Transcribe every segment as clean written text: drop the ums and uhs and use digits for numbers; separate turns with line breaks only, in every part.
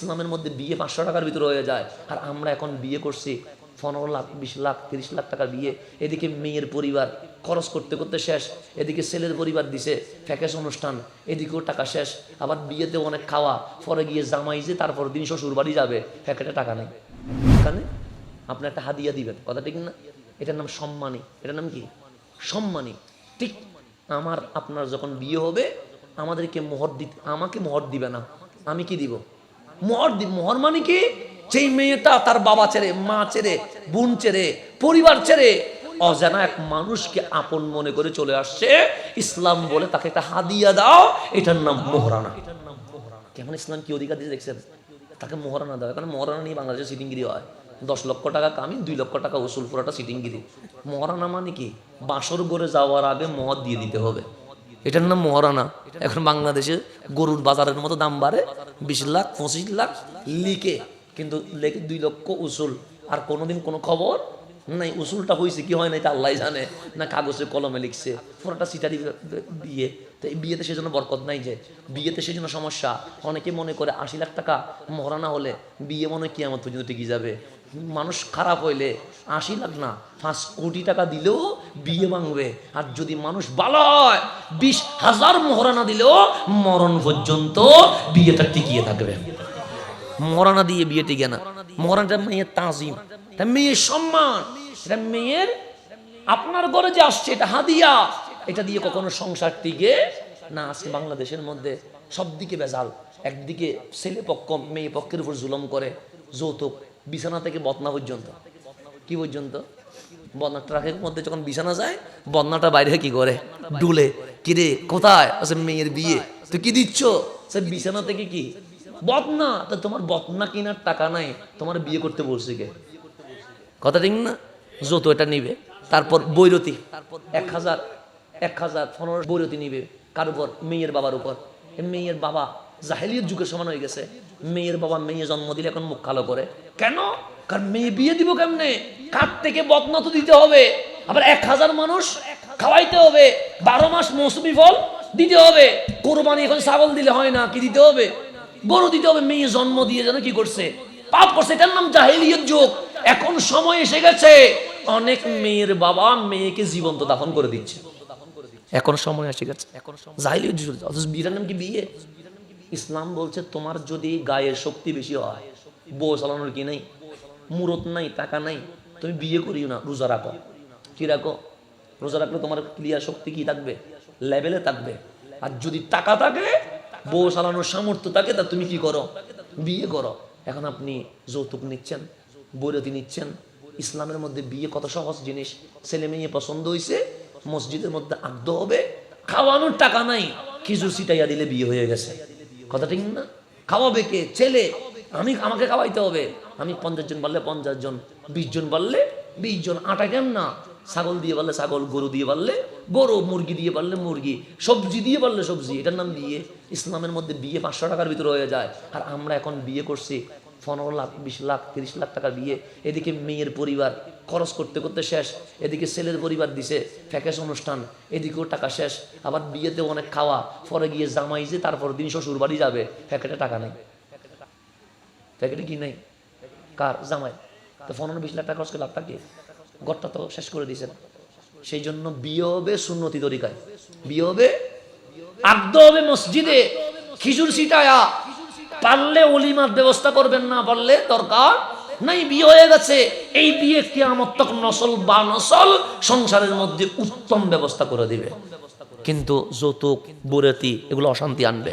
ইসলামের মধ্যে বিয়ে 500 টাকার ভিতরে হয়ে যায়, আর আমরা এখন বিয়ে করছি 15 লাখ 20 লাখ 30 লাখ টাকার বিয়ে। এদিকে মেয়ের পরিবার খরচ করতে করতে শেষ, এদিকে ছেলের পরিবার দিছে ফ্যাকেশ অনুষ্ঠান, এদিকেও টাকা শেষ, আবার বিয়েতে অনেক খাওয়া, পরে গিয়ে জামাই যে তারপর দিন শ্বশুর বাড়ি যাবে, প্যাকেটে টাকা নেই। এখানে আপনি একটা হাদিয়া দিবেন, কথা ঠিক না? এটার নাম সম্মানী। এটার নাম কি? সম্মানী। ঠিক আমার আপনার যখন বিয়ে হবে আমাদেরকে মোহর দিতে, আমাকে মোহর দিবে না, আমি কি দিব? মোহর দিব। মোহর মানে কি? যেই মেয়েটা তার বাবা ছেড়ে, মা ছেড়ে, বোন ছেড়ে, পরিবার ছেড়ে অজানা এক মানুষকে আপন মনে করে চলে আসছে, ইসলাম বলে তাকে একটা হাদিয়া দাও, এটার নাম মোহরানা। কেমন ইসলাম কি অধিকার দিয়ে দেখছেন? তাকে মোহরানা দাও। এখন মোহরানা নিয়ে বাংলাদেশে সিটিংগিরি হয়, 10 লক্ষ টাকা কামি, 2 লক্ষ টাকা উসুল, পুরোটা সিটিংগিরি। মোহরানা মানে কি? বাসর ঘরে যাওয়ার আগে মদ দিয়ে দিতে হবে, এটার নাম মোহরানা। এখন বাংলাদেশে গরুর বাজারের মতো দাম বাড়ে, 20 লাখ 25 লাখ লিখে, কিন্তু লেখে 2 লক্ষ উসুল, আর কোনোদিন কোনো খবর নাই উসুলটা হয়েছে কি হয় না এটা আল্লাহ জানে, না কাগজে কলমে লিখছে, পুরোটা সিটারি বিয়ে। তো এই বিয়েতে সেজন্য বরকত নাই, যে বিয়েতে সেজন্য সমস্যা। অনেকে মনে করে 80 লাখ টাকা মোহরানা হলে বিয়ে মনে কিয়ামত পর্যন্ত টিকে যাবে। মানুষ খারাপ হইলে 80 লাখ না 5 কোটি টাকা দিলেও বিয়ে ভাঙবে, আর যদি মানুষ ভালো হয় 20,000 মোহরানা দিলেও মরণ পর্যন্ত বিয়েটা টিকিয়ে থাকবে। মোহরানা দিয়ে বিয়ে টিকে না। মোহরানাটা মেয়ের তাজিম, এটা মেয়ের সম্মান, এটা মেয়ের আপনার ঘরে যে আসছে এটা হাদিয়া, এটা দিয়ে কখনো সংসার টিকে না। আজকে বাংলাদেশের মধ্যে সব দিকে বেজাল। একদিকে ছেলে পক্ষ মেয়ে পক্ষের উপর জুলুম করে, যৌতুক, বিছানা থেকে বদনা পর্যন্ত। কি পর্যন্ত? বদনা ট্রাকের মধ্যে যখন বিছানা যায়, বদনাটা বাইরে কি করে? ডুলে। কিরে কোথায়? আচ্ছা মেয়ের বিয়ে, তো কি দিচ্ছ? সে বিছানা থেকে কি বদনা। তো তোমার বদনা কেনার টাকা নাই, তোমার বিয়ে করতে বলছে কে? কথা ঠিক না? যৌতুক এটা নিবে। তারপর বৈরতি, 1015 বৈরতি নিবে কার উপর? মেয়ের বাবার উপর। মেয়ের বাবা জাহেলিয়ার যুগের সমান হয়ে গেছে। মেয়ের বাবা মেয়ে জন্ম দিলে এখন মুখ কালো করে কেন? কারণ মেয়ে বিয়ে দিব কেমনে? কার থেকে বদনা তো দিতে হবে, আবার 1000 মানুষ খাওয়াইতে হবে, 12 মাস মৌসুমি ফল দিতে হবে। কোরবানি এখন ছাগল দিলে হয় না, কি দিতে হবে? গরু দিতে হবে। মেয়ে জন্ম দিয়ে যেন কি করছে? পাপ করছে। এটার নাম জাহেলিয়ার যুগ। এখন সময় এসে গেছে, অনেক মেয়ের বাবা মেয়েকে জীবন্ত দাফন করে দিচ্ছে। এখন সময় এসে গেছে, জাহেলিয়ার যুগ। অথচ বিয়ের নাম কি বিয়ে? ইসলাম বলছে তোমার যদি গায়ের শক্তি বেশি হয়, বউ চালানোর কি নাই, মুরত নাই, টাকা নাই, তুমি বিয়ে করিও না, রোজা রাখো। কি রাখো? রোজা রাখলে তোমার ক্লিয়ার শক্তি কি থাকবে? লেভেলে থাকবে। আর যদি টাকা থাকে, বউ চালানোর সামর্থ্য থাকে, তা তুমি কি করো? বিয়ে করো। এখন আপনি যৌতুক নিচ্ছেন, বৈরতি নিচ্ছেন। ইসলামের মধ্যে বিয়ে কত সহজ জিনিস। ছেলে মেয়ে পছন্দ হয়েছে, মসজিদের মধ্যে আদ্য হবে, খাওয়ানোর টাকা নাই, খিচুড়ি ছিটাইয়া দিলে বিয়ে হয়ে গেছে। কথা ঠিক না? খাওয়াবে কে? ছেলে। আমাকে খাওয়াইতে হবে। আমি 50 জন বাড়লে 50 জন, 20 জন বাড়লে 20 জন। আটা কেন না? ছাগল দিয়ে পারলে ছাগল, গরু দিয়ে পারলে গরু, মুরগি দিয়ে পারলে মুরগি, সবজি দিয়ে পারলে সবজি, এটার নাম বিয়ে। ইসলামের মধ্যে বিয়ে 500 টাকার ভিতরে হয়ে যায়, আর আমরা এখন বিয়ে করছি 15 লাখ 20 লাখ 30 লাখ টাকার বিয়ে। এদিকে মেয়ের পরিবার খরচ করতে করতে শেষ, এদিকে ছেলের পরিবার দিছে ফ্যাকেশ অনুষ্ঠান, এদিকেও টাকা শেষ, আবার বিয়েতে অনেক খাওয়া, পরে গিয়ে জামাই যে তারপর দিন শ্বশুর বাড়ি যাবে, প্যাকেটে টাকা নেই। প্যাকেটে কি নেই? কার? জামাই। তো 15-20 লাখ টাকা খরচ করে লাভটা কি? ঘরটা তো শেষ করে দিয়েছেন। সেই জন্য বিয়ে হবে সুন্নতি তরিকায়, বিয়ে হবে আদ্য হবে মসজিদে, খিচুড়ি ছিটায়া, পারলে ওলিমার ব্যবস্থা করবেন, না পারলে দরকার নাই। বিয়ে হয়ে গেছে, এই বিয়ে কিয়ামত তক নসল বা নসল সংসারের মধ্যে উত্তম ব্যবস্থা করে দিবে। কিন্তু যৌতুক, বৈরাতি এগুলো অশান্তি আনবে।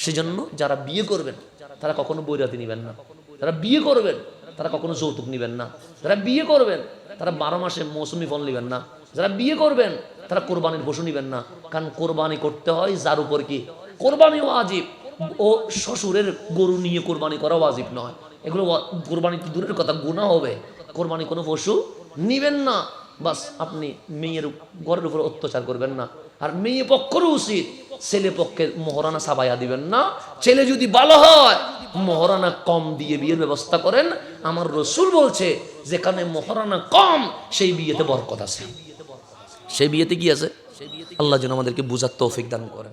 সেজন্য যারা বিয়ে করবেন তারা কখনো বৈরাতি নিবেন না, যারা বিয়ে করবেন তারা কখনো যৌতুক নিবেন না, যারা বিয়ে করবেন তারা 12 মাসে মৌসুমি ফল নিবেন না, যারা বিয়ে করবেন তারা কোরবানির পশু নিবেন না। কারণ কোরবানি করতে হয় যার উপর কি? কোরবানি ওয়াজিব। ও শ্বশুরের গরু নিয়ে কোরবানি করা ওয়াজিব নয়। এগুলো কোরবানি তো দূরের কথা, গুনাহ হবে। কোরবানি কোনো পশু নিবেন না। বাস আপনি মেয়ের ঘরের উপর অত্যাচার করবেন না। আর মেয়ে পক্ষেরও উচিত ছেলে পক্ষের মোহরানা সাবাইয়া দিবেন না। ছেলে যদি ভালো হয় মোহরানা কম দিয়ে বিয়ের ব্যবস্থা করেন। আমার রসুল বলছে যেখানে মোহরানা কম সেই বিয়েতে বরকত আছে। সেই বিয়েতে কি আছে? আল্লাহ যেন আমাদেরকে বুঝার তৌফিক দান করেন।